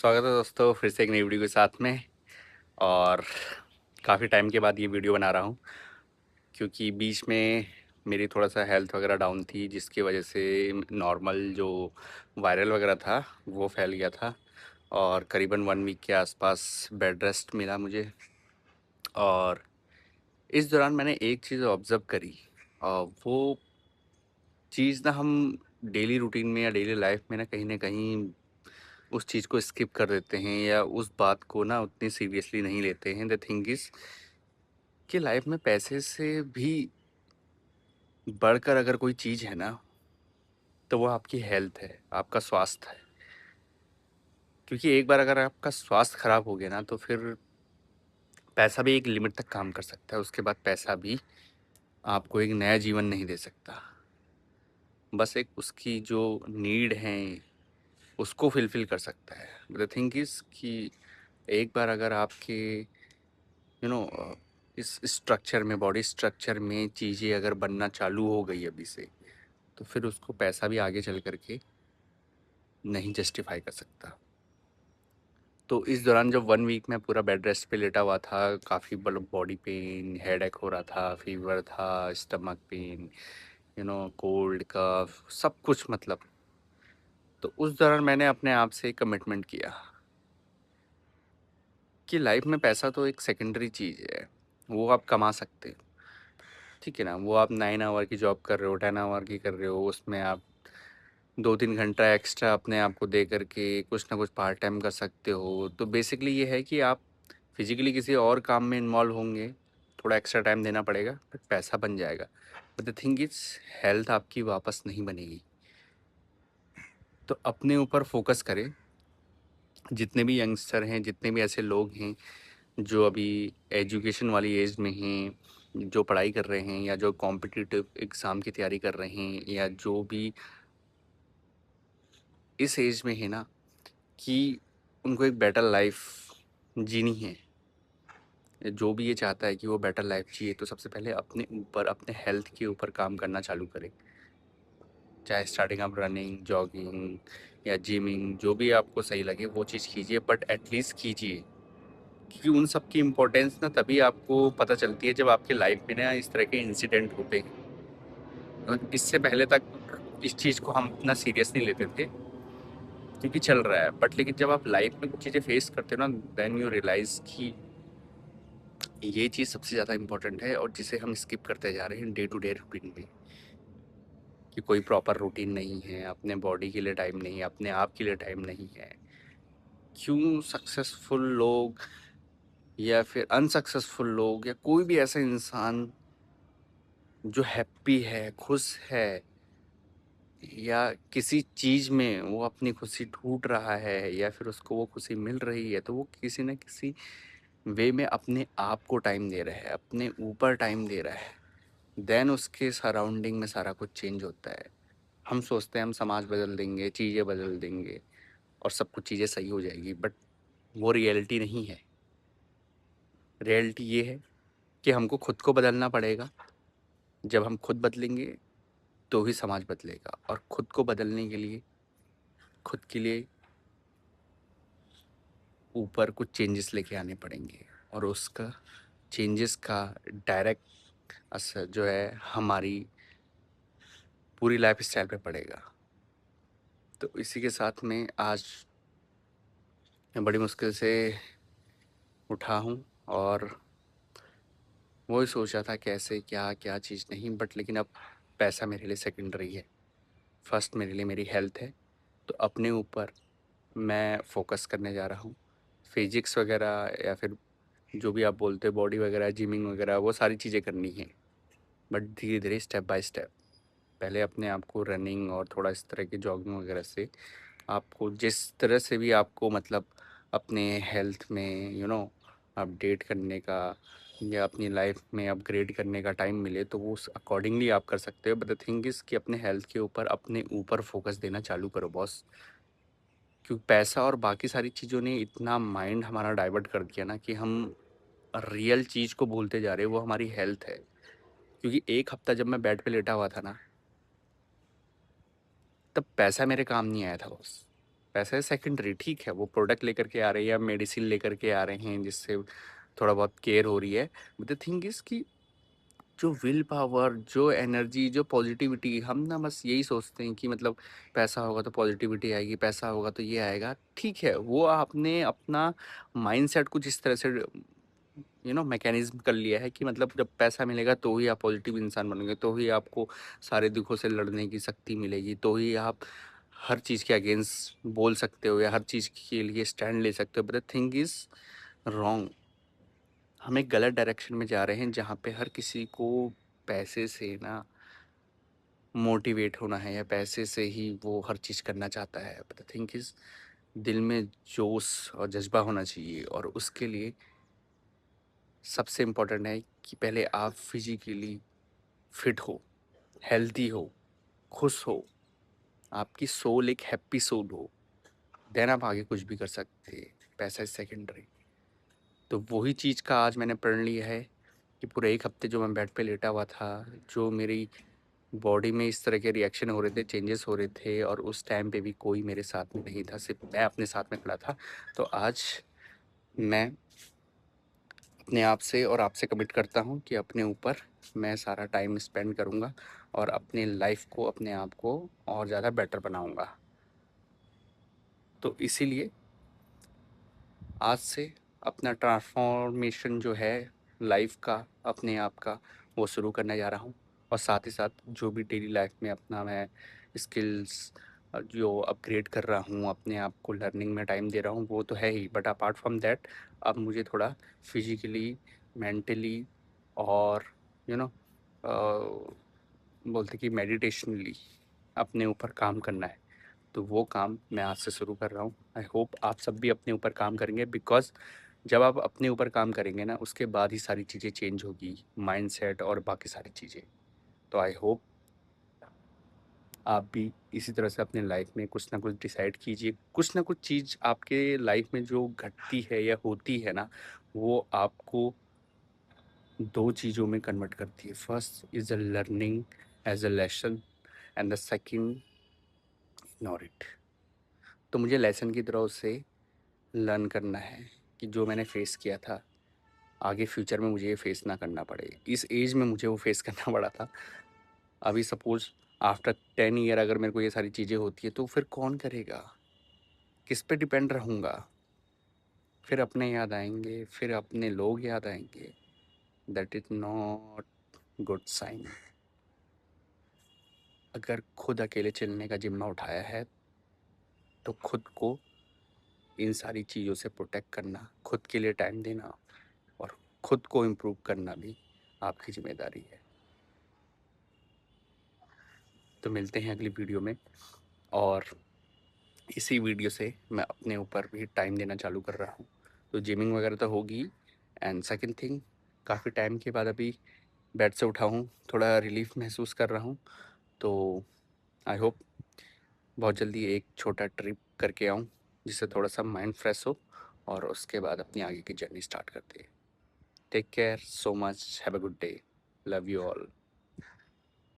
स्वागत है दोस्तों फिर से एक नई वीडियो के साथ में। और काफ़ी टाइम के बाद ये वीडियो बना रहा हूँ क्योंकि बीच में मेरी थोड़ा सा हेल्थ वगैरह डाउन थी, जिसकी वजह से नॉर्मल जो वायरल वगैरह था वो फैल गया था और करीबन 1 वीक के आसपास बेड रेस्ट मिला मुझे। और इस दौरान मैंने एक चीज़ ऑब्ज़र्व करी, वो चीज़ ना हम डेली रूटीन में या डेली लाइफ में ना कहीं न कहीं उस चीज़ को स्किप कर देते हैं या उस बात को ना उतनी सीरियसली नहीं लेते हैं। द थिंग इज़ कि लाइफ में पैसे से भी बढ़कर अगर कोई चीज़ है ना, तो वो आपकी हेल्थ है, आपका स्वास्थ्य है। क्योंकि एक बार अगर आपका स्वास्थ्य खराब हो गया ना, तो फिर पैसा भी एक लिमिट तक काम कर सकता है, उसके बाद पैसा भी आपको एक नया जीवन नहीं दे सकता। बस एक उसकी जो नीड है, उसको फुलफ़िल कर सकता है। द थिंग इज़ कि एक बार अगर आपके यू नो इस स्ट्रक्चर में, बॉडी स्ट्रक्चर में चीज़ें अगर बनना चालू हो गई अभी से, तो फिर उसको पैसा भी आगे चल कर के नहीं जस्टिफ़ाई कर सकता। तो इस दौरान जब 1 वीक मैं पूरा बेड रेस्ट पे लेटा हुआ था, काफ़ी बॉडी पेन, हेडेक हो रहा था, फ़ीवर था, स्टमक पेन, कोल्ड, कफ़, सब कुछ मतलब। तो उस दौरान मैंने अपने आप से एक कमिटमेंट किया कि लाइफ़ में पैसा तो एक सेकेंडरी चीज़ है, वो आप कमा सकते हो। ठीक है ना? वो आप 9 आवर की जॉब कर रहे हो, 10 आवर की कर रहे हो, उसमें आप 2-3 घंटा एक्स्ट्रा अपने आप को दे कर के कुछ ना कुछ पार्ट टाइम कर सकते हो। तो बेसिकली ये है कि आप फिज़िकली किसी और काम में इन्वॉल्व होंगे, थोड़ा एक्स्ट्रा टाइम देना पड़ेगा, बट पैसा बन जाएगा। But the thing is health आपकी वापस नहीं बनेगी। तो अपने ऊपर फ़ोकस करें। जितने भी यंगस्टर हैं, जितने भी ऐसे लोग हैं, जो अभी एजुकेशन वाली एज में हैं, जो पढ़ाई कर रहे हैं या जो कॉम्पिटिटिव एग्ज़ाम की तैयारी कर रहे हैं या जो भी इस एज में है ना कि उनको एक बेटर लाइफ जीनी है, जो भी ये चाहता है कि वो बेटर लाइफ जिए, तो सबसे पहले अपने ऊपर, अपने हेल्थ के ऊपर काम करना चालू करें। चाहे स्टार्टिंग आप रनिंग, जॉगिंग या जिमिंग, जो भी आपको सही लगे वो चीज़ कीजिए, बट एटलीस्ट कीजिए। क्योंकि उन सब की इम्पोर्टेंस ना तभी आपको पता चलती है जब आपकी लाइफ में ना इस तरह के इंसिडेंट होते हैं। इससे पहले तक इस चीज़ को हम इतना सीरियस नहीं लेते थे क्योंकि चल रहा है, बट लेकिन जब आप लाइफ में कुछ चीज़ें फेस करते हो ना, देन यू रियलाइज कि ये चीज़ सबसे ज़्यादा इम्पोर्टेंट है और जिसे हम स्किप करते जा रहे हैं डे टू डे रूटीन में। कि कोई प्रॉपर रूटीन नहीं है, अपने बॉडी के लिए टाइम नहीं है, अपने आप के लिए टाइम नहीं है। क्यों सक्सेसफुल लोग या फिर अनसक्सेसफुल लोग या कोई भी ऐसा इंसान जो हैप्पी है, खुश है या किसी चीज़ में वो अपनी खुशी ढूँढ रहा है या फिर उसको वो खुशी मिल रही है, तो वो किसी न किसी वे में अपने आप को टाइम दे रहा है, अपने ऊपर टाइम दे रहा है। देन उसके सराउंडिंग में सारा कुछ चेंज होता है। हम सोचते हैं हम समाज बदल देंगे, चीज़ें बदल देंगे और सब कुछ चीज़ें सही हो जाएगी, बट वो रियलिटी नहीं है। रियलिटी ये है कि हमको खुद को बदलना पड़ेगा। जब हम खुद बदलेंगे तो ही समाज बदलेगा, और खुद को बदलने के लिए खुद के लिए ऊपर कुछ चेंजेस लेके आने पड़ेंगे, और उसका चेंजेस का डायरेक्ट असर जो है हमारी पूरी लाइफ़स्टाइल पे पड़ेगा। तो इसी के साथ में आज मैं बड़ी मुश्किल से उठा हूँ और वही सोच रहा था कैसे क्या चीज़ नहीं, बट लेकिन अब पैसा मेरे लिए सेकेंडरी है। फर्स्ट मेरे लिए मेरी हेल्थ है। तो अपने ऊपर मैं फ़ोकस करने जा रहा हूँ। फिज़िक्स वगैरह या फिर जो भी आप बोलते हो बॉडी वगैरह, जिमिंग वगैरह, वो सारी चीज़ें करनी हैं, बट धीरे-धीरे, स्टेप बाय स्टेप। पहले अपने आप को रनिंग और थोड़ा इस तरह की जॉगिंग वगैरह से आपको जिस तरह से भी आपको मतलब अपने हेल्थ में अपडेट करने का या अपनी लाइफ में अपग्रेड करने का टाइम मिले, तो वो उस अकॉर्डिंगली आप कर सकते हो। बट द थिंग इज़ कि अपने हेल्थ के ऊपर, अपने ऊपर फोकस देना चालू करो बॉस। क्योंकि पैसा और बाकी सारी चीज़ों ने इतना माइंड हमारा डाइवर्ट कर दिया ना कि हम रियल चीज़ को भूलते जा रहे हैं, वो हमारी हेल्थ है। क्योंकि एक हफ्ता जब मैं बेड पे लेटा हुआ था ना, तब पैसा मेरे काम नहीं आया था बॉस। पैसा इज़ सेकेंडरी, ठीक है, वो प्रोडक्ट लेकर के आ रहे हैं या मेडिसिन लेकर के आ रहे हैं जिससे थोड़ा बहुत केयर हो रही है। बट द थिंग इज़ कि जो विल पावर, जो एनर्जी, जो पॉजिटिविटी, हम ना बस यही सोचते हैं कि मतलब पैसा होगा तो पॉजिटिविटी आएगी, पैसा होगा तो ये आएगा। ठीक है, वो आपने अपना माइंडसेट कुछ इस तरह से मैकेनिज्म कर लिया है कि मतलब जब पैसा मिलेगा तो ही आप पॉजिटिव इंसान बनोगे, तो ही आपको सारे दुखों से लड़ने की शक्ति मिलेगी, तो ही आप हर चीज़ के अगेंस्ट बोल सकते हो या हर चीज़ के लिए स्टैंड ले सकते हो। But the thing is wrong. हम एक गलत डायरेक्शन में जा रहे हैं जहाँ पे हर किसी को पैसे से ना मोटिवेट होना है या पैसे से ही वो हर चीज़ करना चाहता है। बट द थिंग इज़ दिल में जोश और जज्बा होना चाहिए, और उसके लिए सबसे इम्पोर्टेंट है कि पहले आप फिजिकली फिट हो, हेल्दी हो, खुश हो, आपकी सोल एक हैप्पी सोल हो, देन आप आगे कुछ भी कर सकते हैं। पैसा इज सेकेंडरी। तो वही चीज़ का आज मैंने प्रण लिया है कि पूरे एक हफ्ते जो मैं बेड पे लेटा हुआ था, जो मेरी बॉडी में इस तरह के रिएक्शन हो रहे थे, चेंजेस हो रहे थे, और उस टाइम पे भी कोई मेरे साथ में नहीं था, सिर्फ मैं अपने साथ में खड़ा था। तो आज मैं अपने आप से और आपसे कमिट करता हूँ कि अपने ऊपर मैं सारा टाइम स्पेंड करूँगा और अपने लाइफ को, अपने आप को और ज़्यादा बेटर बनाऊँगा। तो इसीलिए आज से अपना ट्रांसफॉर्मेशन जो है लाइफ का, अपने आप का, वो शुरू करने जा रहा हूँ। और साथ ही साथ जो भी डेली लाइफ में अपना मैं स्किल्स जो अपग्रेड कर रहा हूँ, अपने आप को लर्निंग में टाइम दे रहा हूँ, वो तो है ही। बट अपार्ट फ्रॉम दैट अब मुझे थोड़ा फिजिकली, मेंटली और यू नो बोलते कि मेडिटेशनली अपने ऊपर काम करना है। तो वो काम मैं आज से शुरू कर रहा हूँ। आई होप आप सब भी अपने ऊपर काम करेंगे, बिकॉज़ जब आप अपने ऊपर काम करेंगे ना, उसके बाद ही सारी चीज़ें चेंज होगी, माइंडसेट और बाकी सारी चीज़ें। तो आई होप आप भी इसी तरह से अपने लाइफ में कुछ ना कुछ डिसाइड कीजिए। कुछ ना कुछ चीज़ आपके लाइफ में जो घटती है या होती है ना, वो आपको 2 चीज़ों में कन्वर्ट करती है। First is a learning as a lesson, and the second, ignore it. तो मुझे लेसन की तरह उसे लर्न करना है कि जो मैंने फेस किया था, आगे फ्यूचर में मुझे ये फेस ना करना पड़े। इस एज में मुझे वो फेस करना पड़ा था। अभी सपोज़ आफ्टर 10 ईयर अगर मेरे को ये सारी चीज़ें होती है तो फिर कौन करेगा? किस पे डिपेंड रहूँगा? फिर अपने याद आएँगे, फिर अपने लोग याद आएँगे। That is not good sign. अगर खुद अकेले चलने का ज़िम्मा उठाया है, तो खुद को इन सारी चीज़ों से प्रोटेक्ट करना, खुद के लिए टाइम देना और खुद को इम्प्रूव करना भी आपकी ज़िम्मेदारी है। तो मिलते हैं अगली वीडियो में, और इसी वीडियो से मैं अपने ऊपर भी टाइम देना चालू कर रहा हूँ। तो जिमिंग वगैरह तो होगी। एंड सेकंड थिंग, काफ़ी टाइम के बाद अभी बेड से उठा हूँ, थोड़ा रिलीफ महसूस कर रहा हूँ। तो आई होप बहुत जल्दी एक छोटा ट्रिप करके आऊँ, जिससे थोड़ा सा माइंड फ्रेश हो, और उसके बाद अपनी आगे की जर्नी स्टार्ट करते हैं। Take care so much, have a good day, love you all.